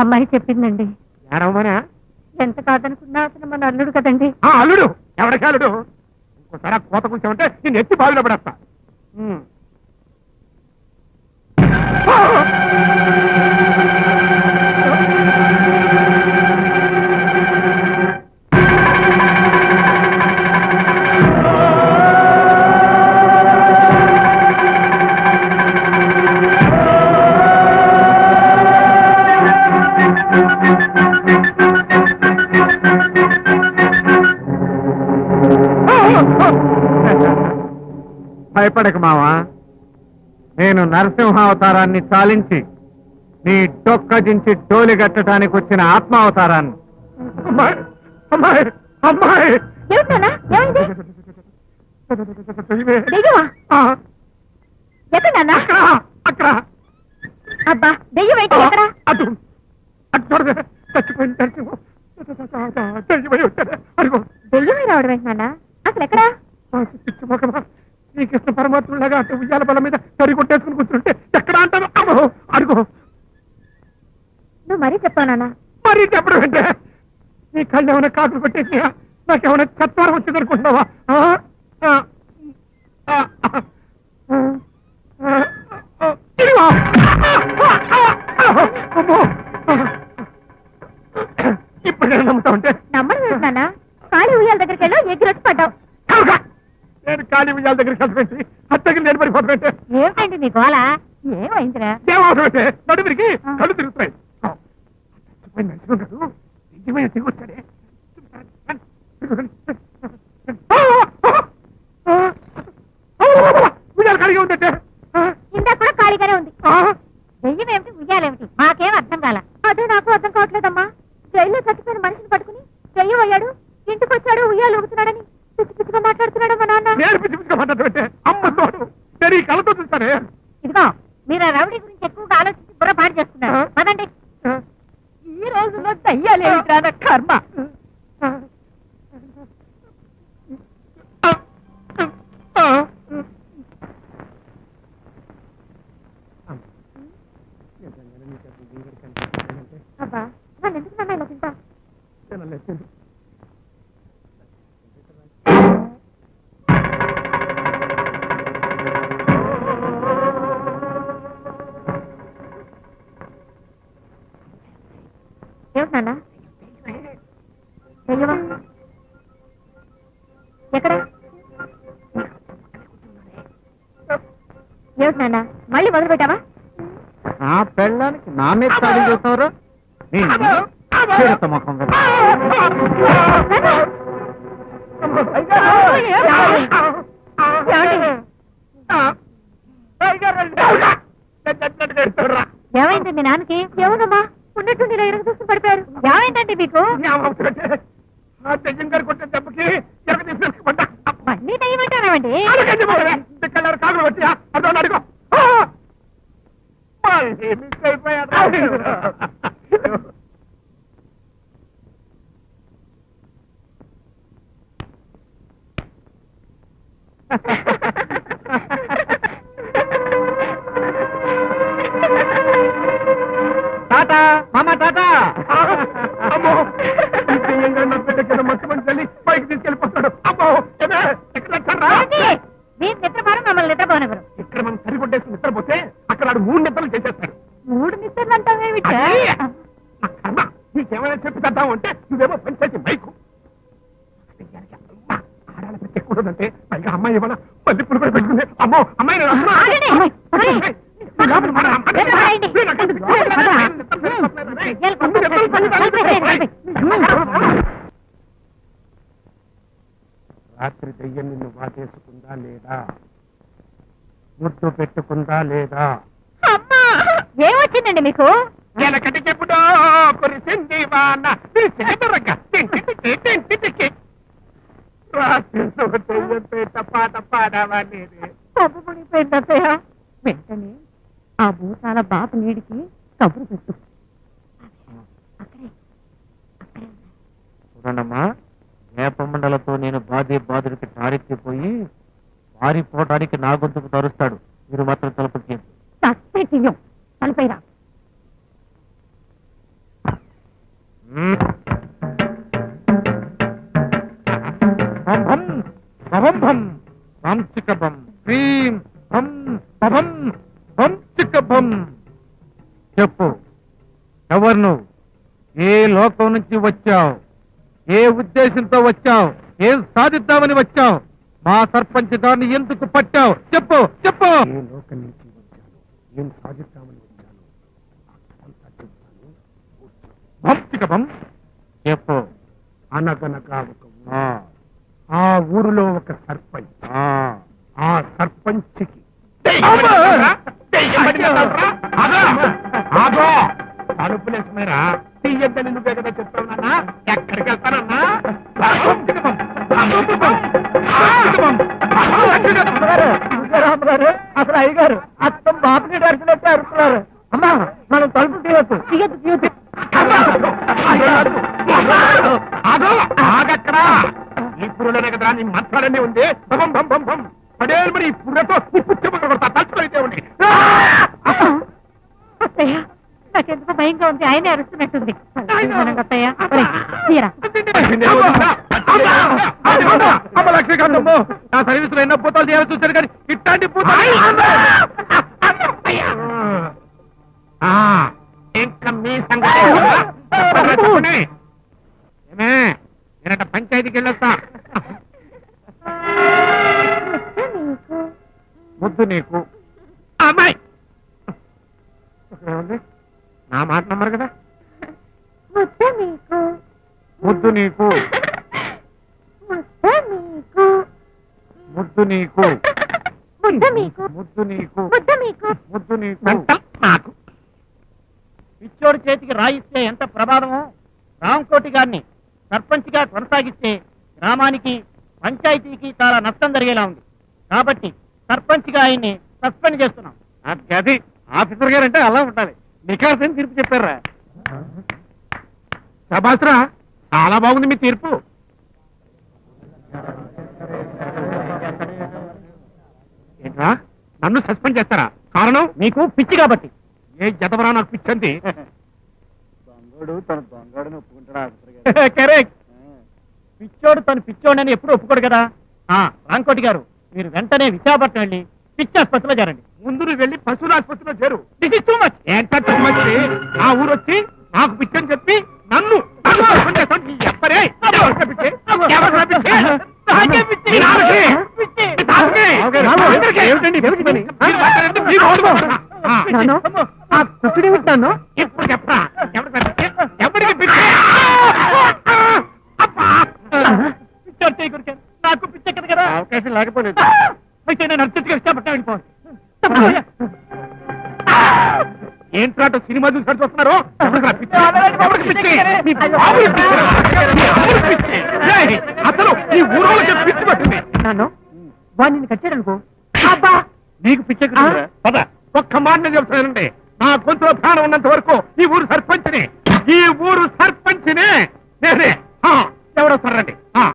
అమ్మాయి చెప్పిందండి. ఏడవమనా? ఎంత కాదనుకున్నా అతను మన అల్లుడు కదండి. అల్లుడు ఎవరికి అల్లుడు? ఇంకోసారి కోత కూర్చోమంటే నేను ఎత్తి బావిలో పడేస్తా. భయపడక మావా, నేను నరసింహావతారాన్ని చాలించి నీ డొక్కజించి డోలి గట్టడానికి వచ్చిన ఆత్మావతారాన్ని. అమ్మాయి అమ్మాయి అమ్మాయి అక్కడ అబ్బా దెయ్యం ఏంటి ఎక్కడ? అటు అటు చూడదే, చచ్చిపోయింది నరసింహం. దెయ్యమై ఉంటాడు. అదిగో దెయ్యమై రావడం ఏంటి నాన్న? అసలు ఎక్కడా? శ్రీకృష్ణ పరమాత్ములాగా అటు ఉయ్యాల బల మీద తరి కొట్టేసుకుని కూర్చుంటే ఎక్కడ అంటాను? అడుగు. నువ్వు మరీ చెప్పావు నాన్న. మరీ చెప్పడం అంటే నీ కళ్ళు ఏమైనా కాకులు పెట్టేసినా? నాకేమైనా చత్వారం వచ్చింది అనుకుంటున్నావా? ఇప్పుడు నేను నమ్ముతా ఉంటే నమ్మడం ఏంటి నాన్న? ఖాళీ ఉయ్యాల దగ్గరికి వెళ్ళి ఎగిరొచ్చి పడ్డావు. నేను ఖాళీ ఉయ్యాల దగ్గరికి కలిసి అత్తకి నేను పడిపోతుంటే ఏమిటండి నీ గోళ? ఏమైందిరా? ఏమవసరం అంటే నడుమిరికి కళ్ళు తిరుగుతున్నాయి. నడుచుకుంటాడు నిజమైన తిరుగుతాడే. ఉయ్యాలు ఖాళీగా ఉందంటే ఇందాక కూడా ఖాళీగానే ఉంది. దెయ్యం ఏమిటి ఉయ్యాలేమిటి మాకేం అర్థం కాల. అదే నాకు అర్థం కావట్లేదమ్మా. జైల్లో చచ్చిపోయిన మనిషిని పట్టుకుని దెయ్యం అయ్యాడు, ఇంటికి వచ్చాడు, ఉయ్యాలు ఊగుతున్నాడని పిచ్చి పిచ్చిగా మాట్లాడుతున్నాడు మా నాన్న. నేను పిచ్చి పిచ్చిగా మాట్లాడుతుంటే అమ్మతోడు నేను ఈ కళ్ళతో చూస్తానే. ఇదిగో మీరు ఆ రౌడీ గురించి ఎక్కువగా ఆలోచించి బుర్ర పాడు చేస్తున్నారు. పదండి. ఈ రోజుల్లో దయ్యాలు ఏమిట్రా కర్మ. అబ్బా నన్ను ఎందుకు నన్ను ఇలా తింటా? ఏమిటి నాన్న? దెయ్యమా? ఎక్కడ? ఏమిటి నాన్న మళ్ళీ మొదలు పెట్టావా? నా పెళ్ళానికి నా మీద సాడి చేస్తారా? ముఖం కదా. ఏమైంది మీ నాన్నకి? ఏమోనమ్మా ఉన్నట్టుండి ఇలా ఎరుగు చూస్తూ పడిపోయారు. ఏమైందండి మీకు? కొట్టే దెబ్బకి మళ్ళీ దయ్యమంటారామండి? కాకులు వచ్చి అదో అడుగు. మిస్ అయిపోయాడు. టాటా మామా టాటా. అమ్మో నా బిడ్డ కింద మంచి మంచి తల్లి పైకి తీసుకెళ్ళిపోతాడు. అమ్మో మీరు నిద్రపోరు, మమ్మల్ని నిద్రపోనగరు. ఇక్కడ మనం సరిపడ్డేసి నిద్రపోతే అక్కడ 3 నిద్రలు చేసేస్తాడు. 3 నిద్రలు అంటావేమిటి? కర్మ నీకేమైనా చెప్పి తద్దాము అంటే నువ్వేమో పంచాయతీ మైకు. ఆడాల పెట్టి ఎక్కువదంటే పైగా అమ్మాయి ఇవ్వాల పల్లిప్పులు కూడా పెట్టుకుంది. అమ్మో అమ్మాయి రాత్రి దెయ్యం నిన్ను వాటేసుకుందా లేదా? ముద్దు పెట్టుకుందా లేదా? ఏమొచ్చిందండి మీకు? ఎలకటి చెప్పుడో కురిసింది వాన రాత్రి దెయ్యంపేట పాట పాడవనేది. పడిపోయిందయ్య. వెంటనే ఆ భూతాల బాపు నీడికి కబురు పెట్టు. చూడండమ్మా, వేపమండలతో నేను బాధుడికి టారెక్కిపోయి పారిపోవడానికి నా గొంతుకు తరుస్తాడు. మీరు మాత్రం తలుపు తలుపైరా. భం భం భం చిక భం హ్రీం భం భం భం చిక భం. చెప్పు, ఎవరు నువ్వు? ఏ లోకం నుంచి వచ్చావు? ఏ ఉద్దేశంతో వచ్చావు? ఏం సాధిద్దామని వచ్చావు? మా సర్పంచ్ గారిని ఎందుకు పట్టావు? చెప్పు చెప్పు. ఏ లోకం నుంచి వచ్చాను, ఏం సాధిద్దామని వచ్చాను, అంతా చెప్తాను. భం చిక భం. చెప్పు. అనగనగా ఒక ఊరు. ఆ, ఆ ఊరిలో ఒక సర్పంచ్. ఆ. ఆ సర్పంచ్కి తలుపులేసుకున్నారా? తీయద్దని నువ్వే కదా చెప్తావున్నా. ఎక్కడికి వెళ్తానన్నా? అసలు అయ్యగారు అత్తం బాపుని దర్శనట్టు అరుస్తున్నారు. అమ్మా, మనం తలుపు తీయొచ్చు. ఆగక్కడా ఈ పురులోనే కదరా నీ మంత్రాలన్నీ ఉంది. భం భం భం భం పడే మరి ఈ పుర్రతో నీ పుచ్చబుక్క కొడతా. తలుచుకోయితే ఉండి. అత్తయ్య, నాకెందుకు భయంగా ఉంది. ఆయనే అరుస్తున్నట్టుంది. అత్తయ్య, ఒరేయ్, తీయరా. అమ్మ లక్ష్మీకాంతమ్మ, నా సర్వీసులో ఎన్నో పూతాలు చేయాలని చూశాను కానీ ఇట్లాంటి పూతాలు ఇంకా మీ సంగతి చెప్పండి. ఏమే నేనంట పంచాయతీకి వెళ్ళొస్తా. ముద్దు నీకు. అమ్మాయి నా మాట నమ్మరు కదా. ముద్ద మీకు, ముద్దు నీకు. ముద్ద మీకు, ముద్దు నీకు. ముద్ద మీకు, ముద్దు నీకు. ముద్ద మీకు. ముద్దు నీకు. మెంటల్ నాకు పిచ్చోడి చేతికి రాయిస్తే ఎంత ప్రమాదమో, రాంకోటి గారిని సర్పంచ్ గా కొనసాగిస్తే గ్రామానికి పంచాయతీకి చాలా నష్టం జరిగేలా ఉంది. కాబట్టి సర్పంచ్ గా ఆయన్ని సస్పెండ్ చేస్తున్నాం. అది ఆఫీసర్ గారు అంటే అలా ఉండాలి. నికాసని తీర్పు చెప్పారా? శభాస్రా, చాలా బాగుంది మీ తీర్పు. ఏంట్రా నన్ను సస్పెండ్ చేస్తారా? కారణం మీకు పిచ్చి కాబట్టి. ఏ జతవరా నాకు పిచ్చంది. దొంగడు తన దొంగడుని ఒప్పుకుంటాడా? కరెక్ట్. పిచ్చోడు తను పిచ్చోడని ఎప్పుడు ఒప్పుకోడు కదా. రాంకోటి గారు, మీరు వెంటనే విశాఖపట్నం వెళ్ళి పిచ్చి ఆసుపత్రిలో చేరండి. ముందు నువ్వు వెళ్ళి పశువుల ఆసుపత్రిలో చేరు. This is too much. ఏంటో మంచి నా ఊరు వచ్చి నాకు పిచ్చని చెప్పి నన్ను suspend చేస్తావు. నీ ఎవ్వరే? ఎవరికో పిచ్చి? ఎవరికో పిచ్చి? నాకే పిచ్చి. మీ నాన్నకి? పిచ్చి. మీ తాతకి? అందరికీ? ఏమిటండి ఏమిటి పని? మీరు మాట్లాడండి, మీరు ఓడిపోతారు. ఆ కుట్టుడి ఉంటాను. ఇప్పుడు చెప్తా. ఎవరికి పిచ్చి? ఎవరికి పిచ్చి? అబ్బా! పిచ్చోడు చేయి కొరికాను. నాకు పిచ్చెక్కదు కదా. అవకాశం లేకపోలేదు. అయితే నేను అర్జెంట్గా విశాఖపట్నం వెళ్ళిపోవాలి. ఏంట్రాట సినిమా చూసి వస్తున్నారు? ఎవరికిరా పిచ్చి? ఎవరికి పిచ్చి? మీ బాబుకి పిచ్చిరా? మీ బాబుకి పిచ్చి? ఏయ్, అసలు ఈ ఊరోళ్ళకి పిచ్చి పట్టింది. నాన్న, వాడిని కట్టాడనుకో. అబ్బా! నీకు పిచ్చెక్కుతుందిరా? పద. ఒక్క మాట నేను చెప్తానండి, నా గొంతులో ప్రాణం ఉన్నంత వరకు ఈ ఊరు సర్పంచ్ని, ఈ ఊరు సర్పంచ్ని నేనే. ఎవడొస్తారండి?